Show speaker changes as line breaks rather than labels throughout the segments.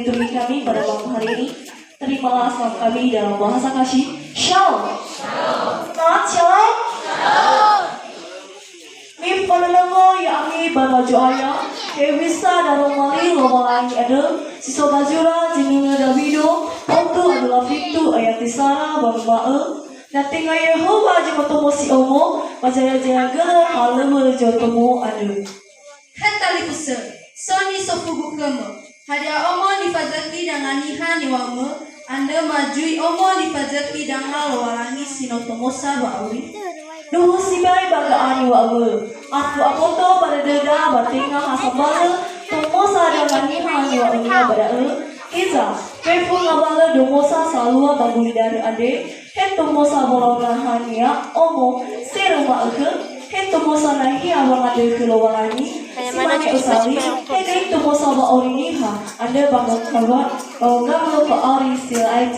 liturgi kami pada malam hari ini. Terimalah salam kami dalam bahasa kasih. Shalom. Semangat shalom. Mi panalago ya ami banajo aya. Evisa daromali lobalangi ada. Siso bajura jinina Davido. Ontu adalah fitu ayat tisara bangbae. Nating ay Yehova jimotomo si omo. Majaya jaya gala haleme jotomo ada.
Hatali kusa. Soni sofugu kemo. Hadia omo nifazaki dengan niha niwame. Anda majui omo nifazaki dengan walangi sinotomosa wa awi.
Duhu sibai bagaan wa awe. Aku apoto pada deda batinga hasabala. Tomosa dengan niha wa unia pada Iza, kefu ngabala domosa salua baguli dari ade. Het tomosa bolona hania omo seruma eke. Het tomosa nahi abang ade kilowalani. Simane usali. Het tomosa ba oriniha. Ande bangga kawa. Gama pa ori sila ait.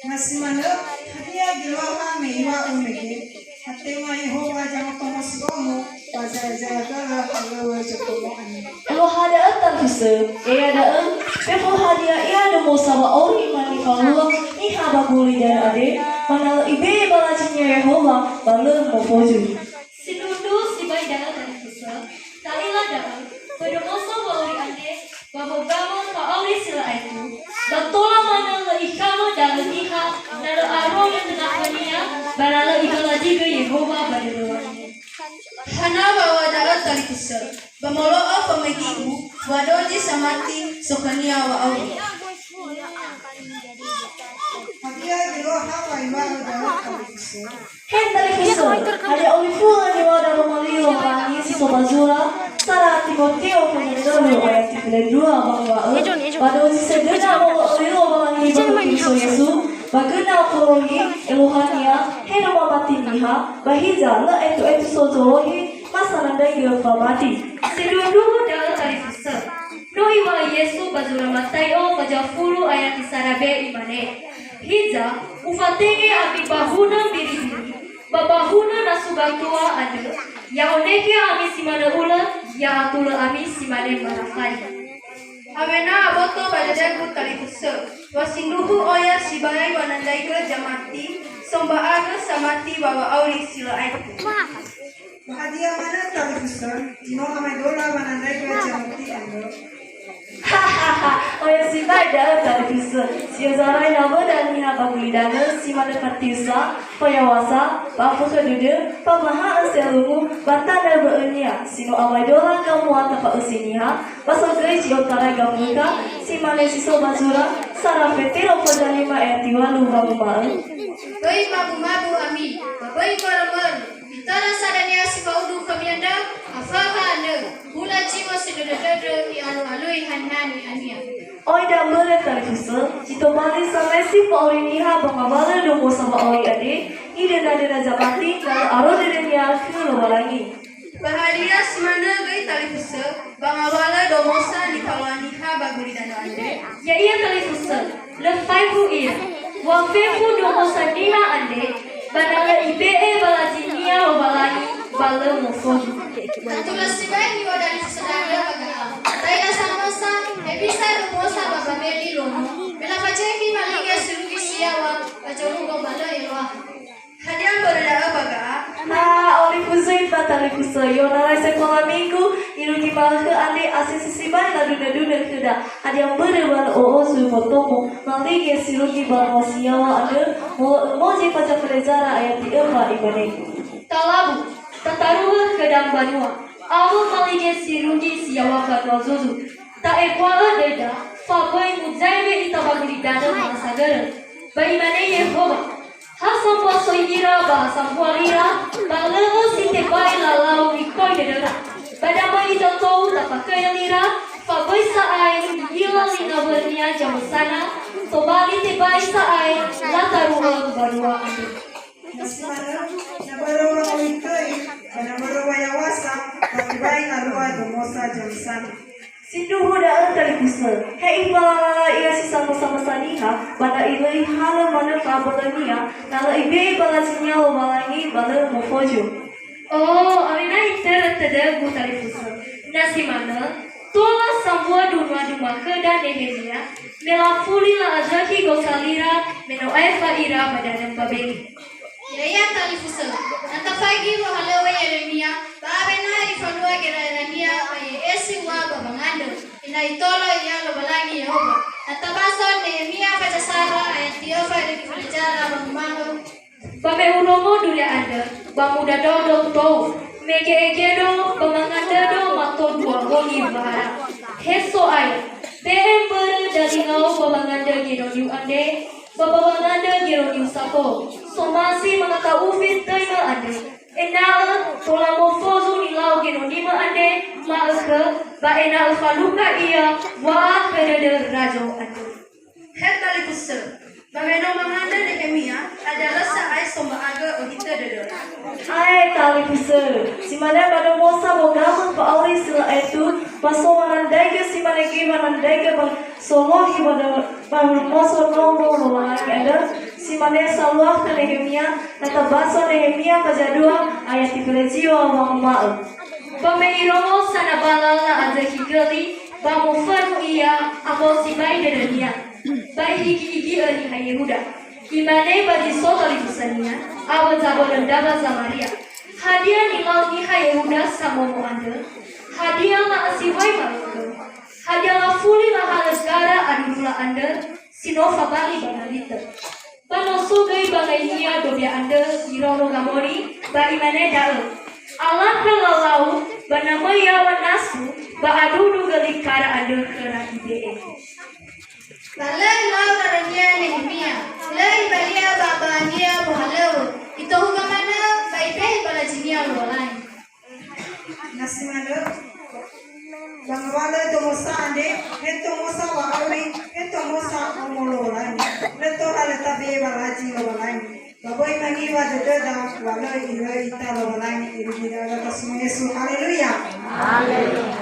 Masimano, hadia giloha meiwa umege. Hatenga Yehova jangan tomosi omo. Wajaya gala halawa jotomo ani.
Elo hada atan kuse. Ia ada kefu hadia ia domosa ba ori mani kalua. Niha baguli dari ade. Manal ibe balajinya Yehova. Bala mofoju.
Sinundu sibai dalam dari kusa. Talilah dalam. Berdomoso bauri ande. Babo-babo kaoli sila itu. Batola mana le ikamo dalam iha. Nara aro yang tengah mania. Barala igala jiga Yehova badaluani.
Hana bawa darat tali kusa. Bamoloa pamagigu. Wadoji samati sokania wa awi.
Hadia giloha meiwa dalam kalikusa.
Hen dari kusa. Ada olifua di wadah romali lobangi si sobazura. Sara Timoteo penyedulu ayat 32 bahwa pada usia segera mau olilo bangi bagi Yesu bagena korohi eluhania heno mabati niha bahiza la itu sojolohi masananda yofa mati.
Sinundu dalam dari kusa. Noi wa Yesu bazura Matayo bajafulu ayat isarabe imane. Hiza ufatenge abi bahuna biri-biri. Babahuna nasugatua ada. Ya oneke ami simane ula. Ya atula ami simane marafai.
Amena aboto badajagu tali kusa. Wasinduhu oya sibai wanandai ke jamati. Somba aga samati bawa auri sila aitu.
Hadia mana kalikusa. Tino amadola manandai ke jamati ando.
Hahaha, oya si baida dari kusa. Si zarai nabo dan niha baguli dana si mana partisa, payawasa, bafuka dude, pamaha aselumu, batana beenya. Sino awai dola kamu atapa usiniha, basal gai si otara gamuka, si mana si sobazura, sarafete opozanima etiwa lupa lumaen.
Baik mabu-mabu ami. Baik maraman. Bitara sadania si baudu kamianda. Afaka anda. Hula jiwa sedada-dada ni alu-alui hanani ania.
Oi dah boleh terkusa. Cito balik sampai si pauliniha bangabala domo sama oi ade. Ide nade jamati kalau aro dede niya kulo balangi.
Bahagia si mana gai tali kusa. Bangawala domosa ni kawaniha baguli dan ande.
Ya ia tali kusa. Lefai hu ia. Wafefu domo sandiha ande. Badala ibee balajinia obalani bala mofoju.
Tatulah sibai ni wadani sedada baga. Taila samosa. Ebisa domosa babameli lomo. Bela paceki malinga surugi siawa. Pacorungo bala ewa. Hadian berada baga.
Oli fuzui patali kusa. Yonara sekolah minggu. Iruki bala ke ande asisi sibai la duna keda. Hadian berbal oosu fotomu. Nanti ge sirugi bala wasiawa ade. Moji paca pelezara ayat 4 ibane.
Talabu, tataruha kedang banua. Awu malige sirugi siawa kadwa zuzu. Ta ekwala deda, fabai muzaibe itabaguli dana masagara. Baimane Yehova. Hasam waso ira bahasam walira. Baleho sinte bai lalau ikoi dedera. Badama itotou tapakai lira. Fabai saai ila lina bernia jamusana. Tobali te bai saai lataruha banua ande.
Masimano, nabarawa uitoi. Nabarawa yawasa. Bagai arua domosa jamsan.
Sinduhu da antari kusa. Hei balala ia si sama-sama saniha. Bada ilai hala mana kabadania. Nala ibe balasinya lo balangi bala mofoju.
Oh, amina itera tada gutari kusa. Nasi mana? Tola sambua duma duma ke dan Nehemia, mela fuli la azaki gosalira, meno efa ira badanam babeli.
Yaya talifusa. Nanta fagi wa halewa Yeremia. Babe na ifalua gerania baye esi wa babangando. Ina itolo ya lo balangi Yehova. Nanta baso Nehemia pacasara ayat Yehova dikifalejara bangmango.
Babe uromo dulia anda, bamuda dodo tau, meke egedo, bamanganda do mato dua goni bahara. Heso ay, beembere dari ngau bamanganda geno niu ande, babawanganda geno niu sapo. Somasi mangata ufit daima ande. Enal tola mofozu nilau geno nima ande, maake ba enal faluka iya wa kedede rajo ande.
Hetali kusel. Bagaimana menganda Nehemia adalah seai somba aga ohita dedora.
Ai tali kusel. Si mana pada mosa bogaman pa auri sila itu paso manandai ke si mana ki manandai ke bang solo hi pada bang mosa nomo lagi ada si mana salah ke Nehemia nata baso Nehemia kajadua ayat dipelajio bang mal.
Pameiromo sana balala aja higali, bamu fermu iya ako si bai dedenia. Bai higi ani hai Yehuda. Imane badi sotali kusania, awa zabo daba Samaria. Hadiah nilau ni hai Yehuda samomo ande. Hadiah la asiwai maluke. Hadiah la fuli la halesgara adudula ande. Sinova bali banalita. Panosu gai bangai nia dobia ande. Irono gamori, ba imane dalo. Allah kelalau banama yawan nasu ba adudu galikara ande kera ide.
Balai lau darania Nehemia. Lai balia babania bohaleo. Ito hugamana baibe balajinia lolai.
Nasimano, bangwala tomosa ande, tomosa wa auri, tomosa omololani. Leto haleta be balaji lolani. Baboy mangi wa deda wala ilo ita lolani. Ilo ila kasmu Yesus. Haleluya.
Haleluya.